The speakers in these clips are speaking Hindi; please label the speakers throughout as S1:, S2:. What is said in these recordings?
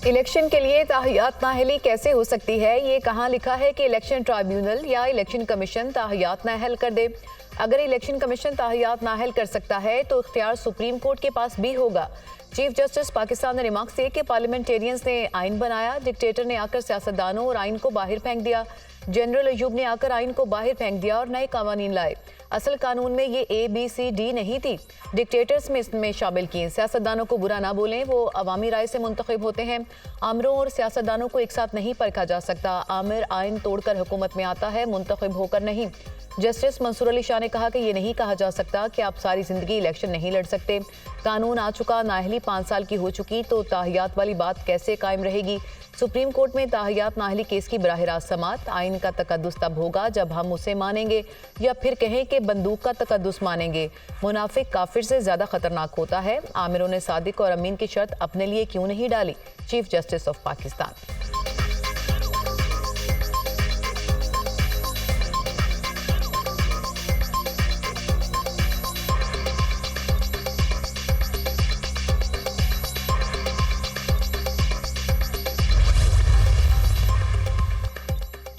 S1: इलेक्शन के लिए ताहियात नाअहली कैसे हो सकती है? ये कहाँ लिखा है कि इलेक्शन ट्राइब्यूनल या इलेक्शन कमीशन ताहियात नाअहल कर दे? अगर इलेक्शन कमीशन ताहियात नाअहल कर सकता है तो इख्तियार सुप्रीम कोर्ट के पास भी होगा। चीफ जस्टिस पाकिस्तान ने रिमार्क्स दिए कि पार्लियामेंटेरियंस ने आइन बनाया, डिक्टेटर ने आकर सियासतदानों और आइन को बाहर फेंक दिया। जनरल अयूब ने आकर आइन को बाहर फेंक दिया और नए कानून लाए। असल कानून में ये ABCD नहीं थी, डिक्टेटर्स में इसमें शामिल किए। सियासतदानों को बुरा ना बोलें, वो अवामी राय से मुंतखब होते हैं। आमरों और सियासतदानों को एक साथ नहीं परखा जा सकता। आमिर आइन तोड़कर हुकूमत में आता है, मुंतखब होकर नहीं। जस्टिस मंसूर अली शाह ने कहा कि ये नहीं कहा जा सकता कि आप सारी जिंदगी इलेक्शन नहीं लड़ सकते। कानून आ चुका, नाअहली 5 साल की हो चुकी, तो ताहियात वाली बात कैसे कायम रहेगी? सुप्रीम कोर्ट में ताहियात नाअहली केस की बराह रास्त समात। आइन का तकद्दुस तब होगा जब हम उसे मानेंगे या फिर कहें कि बंदूक का तकद्दुस मानेंगे। मुनाफिक काफिर से ज्यादा खतरनाक होता है। आमिरों ने सादिक और अमीन की शर्त अपने लिए क्यों नहीं डाली? Chief justice of Pakistan.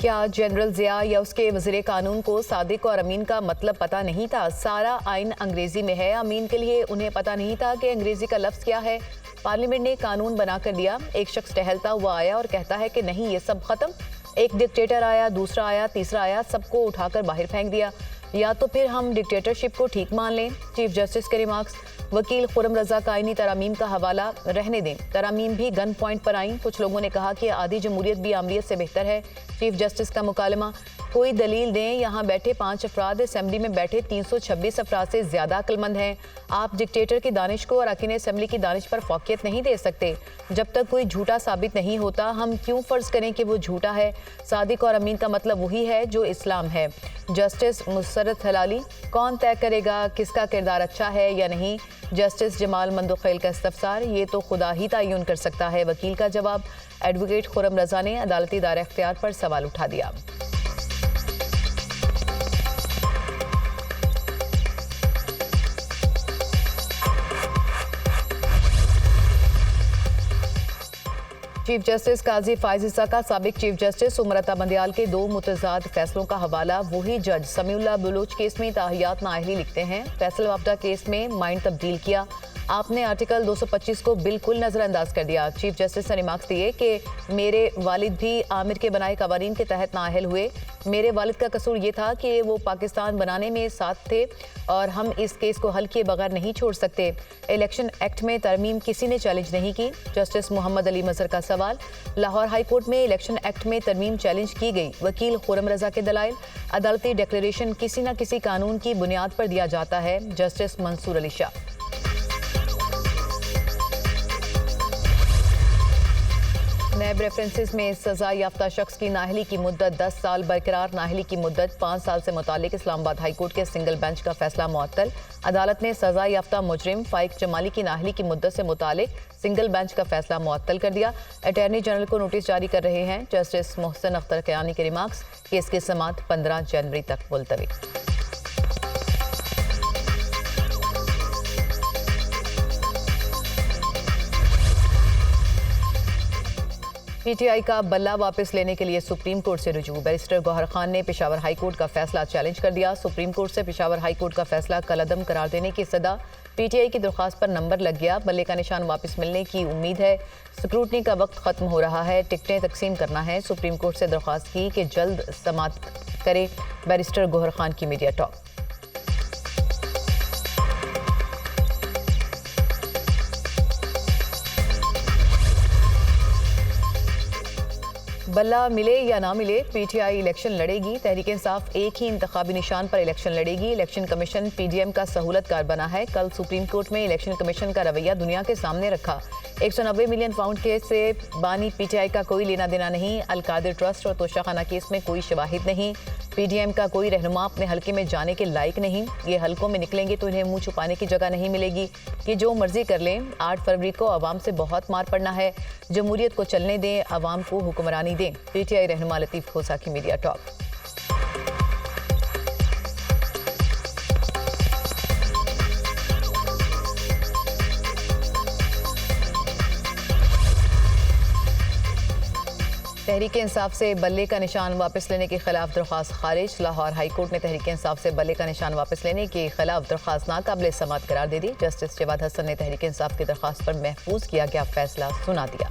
S1: क्या जनरल ज़िया या उसके वज़ीर कानून को सादिक और अमीन का मतलब पता नहीं था? सारा आइन अंग्रेजी में है। अमीन के लिए उन्हें पता नहीं था कि अंग्रेजी का लफ्ज़ क्या है। पार्लियामेंट ने कानून बना कर दिया। एक शख्स टहलता हुआ आया और कहता है कि नहीं, ये सब खत्म। एक डिक्टेटर आया, दूसरा आया, तीसरा आया, सबको उठाकर बाहर फेंक दिया। या तो फिर हम डिक्टेटरशिप को ठीक मान लें। चीफ जस्टिस के रिमार्क्स। वकील खुरम रजा का आईनी तरामीम का हवाला रहने दें। तरामीम भी गन पॉइंट पर आईं। कुछ लोगों ने कहा कि आधी जमहूरियत भी आमरीत से बेहतर है। चीफ जस्टिस का मुकालमा। कोई दलील दें। यहाँ बैठे 5 अफराद असेंबली में बैठे 326 अफराद से ज्यादा अक्लमंद हैं। आप डिक्टेटर की दानिश को और अरकान असेंबली की दानिश पर फौकियत नहीं दे सकते। जब तक कोई झूठा साबित नहीं होता, हम क्यों फर्ज करें कि वो झूठा है? सादिक और अमीन का मतलब वही है जो इस्लाम है। जस्टिस मुसरत हलाली। कौन तय करेगा किसका किरदार अच्छा है या नहीं? जस्टिस जमाल मंदोखेल का इस्तफसार। ये तो खुदा ही तयन कर सकता है। वकील का जवाब। एडवोकेट खुरम रजा ने अदालती दायरा इख्तियार पर सवाल उठा दिया। चीफ जस्टिस काजी फायज ईसा का साबिक चीफ जस्टिस उमरता बंदियाल के 2 मुतज़ाद फैसलों का हवाला। वही जज समीउल्लाह बलूच केस में ताहियात नाअहली लिखते हैं। फैसल वापडा केस में माइंड तब्दील किया। आपने आर्टिकल 225 को बिल्कुल नजरअंदाज कर दिया। चीफ जस्टिस ने रिमार्क्स दिए कि मेरे वालिद भी आमिर के बनाए कवानीन के तहत नाअहल हुए। मेरे वालिद का कसूर ये था कि वो पाकिस्तान बनाने में साथ थे और हम इस केस को हल किए बगैर नहीं छोड़ सकते। इलेक्शन एक्ट में तरमीम किसी ने चैलेंज नहीं की। जस्टिस मोहम्मद अली मजहर का सवाल। लाहौर हाई कोर्ट में इलेक्शन एक्ट में तरमीम चैलेंज की गई। वकील खुरम रजा के दलाइल। अदालती डिक्लेरेशन किसी न किसी कानून की बुनियाद पर दिया जाता है। जस्टिस मंसूर अली शाह। नैब रेफरेंसेस में सजा याफ्ता शख्स की नाअहली की मुद्दत 10 साल बरकरार। नाअहली की मुद्दत 5 साल से मुतालिक इस्लामाबाद हाई कोर्ट के सिंगल बेंच का फैसला मुअत्तल। अदालत ने सजा याफ्ता मुजरिम फाइक जमाली की नाअहली की मुद्दत से मुतालिक सिंगल बेंच का फैसला मुअत्तल कर दिया। अटॉर्नी जनरल को नोटिस जारी कर रहे हैं। जस्टिस मोहसिन अख्तर कयानी के रिमार्क्स। केस की समाअत 15 जनवरी तक मुलतवी। PTI का बल्ला वापस लेने के लिए सुप्रीम कोर्ट से रुजू। बैरिस्टर गौहर खान ने पेशावर हाई कोर्ट का फैसला चैलेंज कर दिया। सुप्रीम कोर्ट से पेशावर हाई कोर्ट का फैसला कलअदम करार देने की सदा। PTI की दरख्वास्त पर नंबर लग गया। बल्ले का निशान वापस मिलने की उम्मीद है। स्क्रूटनी का वक्त खत्म हो रहा है। टिकटें तकसीम करना है। सुप्रीम कोर्ट से दरख्वास्त की कि जल्द समाअत करे। बैरिस्टर गौहर खान की मीडिया टॉक। बल्ला मिले या ना मिले, PTI इलेक्शन लड़ेगी। तहरीक इंसाफ एक ही इंतखाबी निशान पर इलेक्शन लड़ेगी। इलेक्शन कमीशन PDM का सहूलतकार बना है। कल सुप्रीम कोर्ट में इलेक्शन कमीशन का रवैया दुनिया के सामने रखा। 190 मिलियन पाउंड केस से बानी PTI का कोई लेना देना नहीं। अलकादिर ट्रस्ट और तोशाखाना केस में कोई शवाहिद नहीं। PDM का कोई रहनुमा अपने हल्के में जाने के लायक नहीं। ये हल्कों में निकलेंगे तो इन्हें मुंह छुपाने की जगह नहीं मिलेगी कि जो मर्जी कर लें। 8 फरवरी को अवाम से बहुत मार पड़ना है। जमहूरियत को चलने दें, अवाम को हुक्मरानी दें। PTI रहनुमा लतीफ खोसा की मीडिया टॉक। तहरीक इंसाफ से बल्ले का निशान वापस लेने के खिलाफ दरख्वास्त खारिज। लाहौर हाई कोर्ट ने तहरीक इंसाफ से बल्ले का निशान वापस लेने के खिलाफ दरख्वास्त नाकाबिल समाअत करार दे दी। जस्टिस जवाद हसन ने तहरीक इंसाफ की दरख्वास्त पर महफूज किया गया फैसला सुना दिया।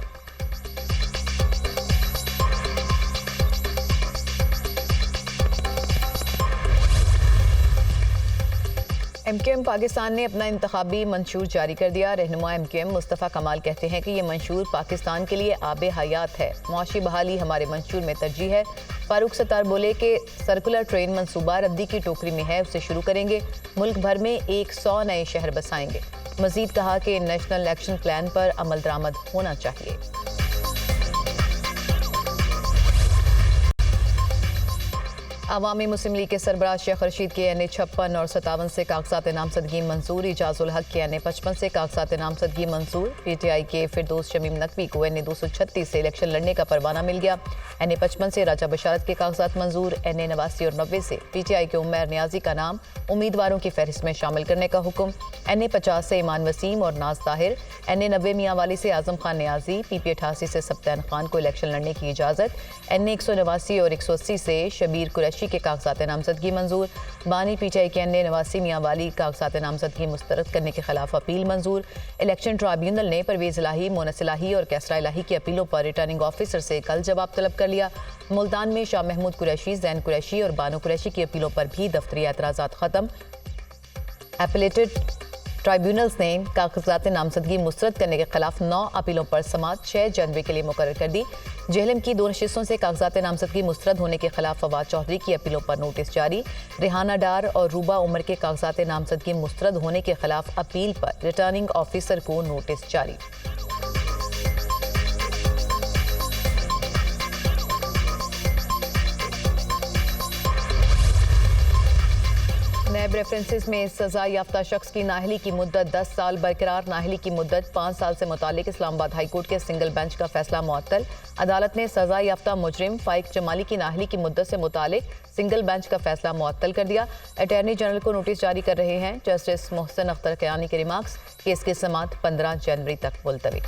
S1: MQM पाकिस्तान ने अपना इंतखाबी मंशूर जारी कर दिया। रहनुमा MQM मुस्तफ़ा कमाल कहते हैं कि ये मंशूर पाकिस्तान के लिए आबे हयात है। मुआशी बहाली हमारे मंशूर में तरजीह है। फारूक सत्तार बोले कि सर्कुलर ट्रेन मंसूबा रद्दी की टोकरी में है, उसे शुरू करेंगे। मुल्क भर में 100 नए शहर बसाएंगे। मजीद कहा कि नेशनल एक्शन प्लान पर अमल दरामद होना चाहिए। अवामी मुस्लिम लीग के सरबराह शेख रशीद के NA 56 और 57 से कागजात नामजदगी मंजूर। इजाजुल हक के NA 55 से कागजात नामजदगी मंजूर। PTI के फिरदौस शमीम नकवी को NA 236 से इलेक्शन लड़ने का परवाना मिल गया। NA 55 से राजा बशारत के कागजात मंजूर। NA 89 और 90 से PTI के उमैर नियाजी का नाम उम्मीदवारों की फहरिस्त में शामिल करने का हुक्म। NA 50 से ईमान वसीम और नाज ताहिर। NA 90 मियांवाली से आजम खान नियाजी। PP 88 से सब्तैन खान को इलेक्शन लड़ने की इजाज़त। NA 189 और 180 से शबीर कुरैशी के कागजात नामजदगी मंजूर। बानी PTI के NA 89 मियांवाली कागजात नामजदगी मुस्तरद करने के खिलाफ अपील मंजूर। इलेक्शन ट्राइब्यूनल ने परवेज इलाही, मोनस इलाही और कैसरा इलाही की अपीलों पर रिटर्निंग ऑफिसर से कल जवाब तलब कर लिया। मुल्तान में शाह महमूद कुरैशी, जैन कुरैशी और बानो कुरैशी की अपीलों पर भी दफ्तरी एतराज़ात खत्म। एपलेटेड ट्राइब्यूनल्स ने कागजात नामजदगी मुस्तरद करने के खिलाफ 9 अपीलों पर समाअत 6 जनवरी के लिए मुकर्रर कर दी। जेहलम की 2 नशिस्तों से कागजात नामजदगी मुस्तरद होने के खिलाफ फवाद चौधरी की अपीलों पर नोटिस जारी। रिहाना डार और रूबा उमर के कागजात नामजदगी मुस्तरद होने के खिलाफ अपील पर रिटर्निंग ऑफिसर को नोटिस जारी। नैब रेफरेंसेस में सजा याफ्ता शख्स की नाअहली की मुद्दत 10 साल बरकरार। नाअहली की मुद्दत 5 साल से मुतालिक इस्लामाबाद हाई कोर्ट के सिंगल बेंच का फैसला मुअत्तल। अदालत ने सजा याफ्ता मुजरिम फाइक जमाली की नाअहली की मुद्दत से मुतालिक सिंगल बेंच का फैसला मुअत्तल कर दिया। अटॉर्नी जनरल को नोटिस जारी कर रहे हैं जस्टिस मोहसिन अख्तर कयानी के रिमार्क्स। केस की समाअत 15 जनवरी तक मुलतवी।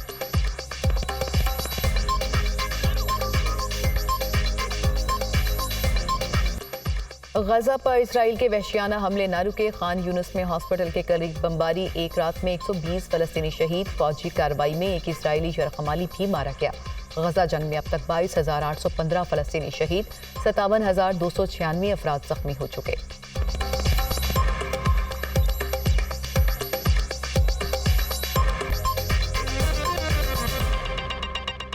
S1: गजा पर इसराइल के वहशियाना हमले न रुके। खान यूनुस में हॉस्पिटल के करीब बमबारी। एक रात में 120 फलस्तीनी शहीद। फौजी कार्रवाई में एक इसराइली यरगमाली भी मारा गया। गजा जंग में अब तक 22,815 फलस्तीनी शहीद, 57,296 अफराद जख्मी हो चुके।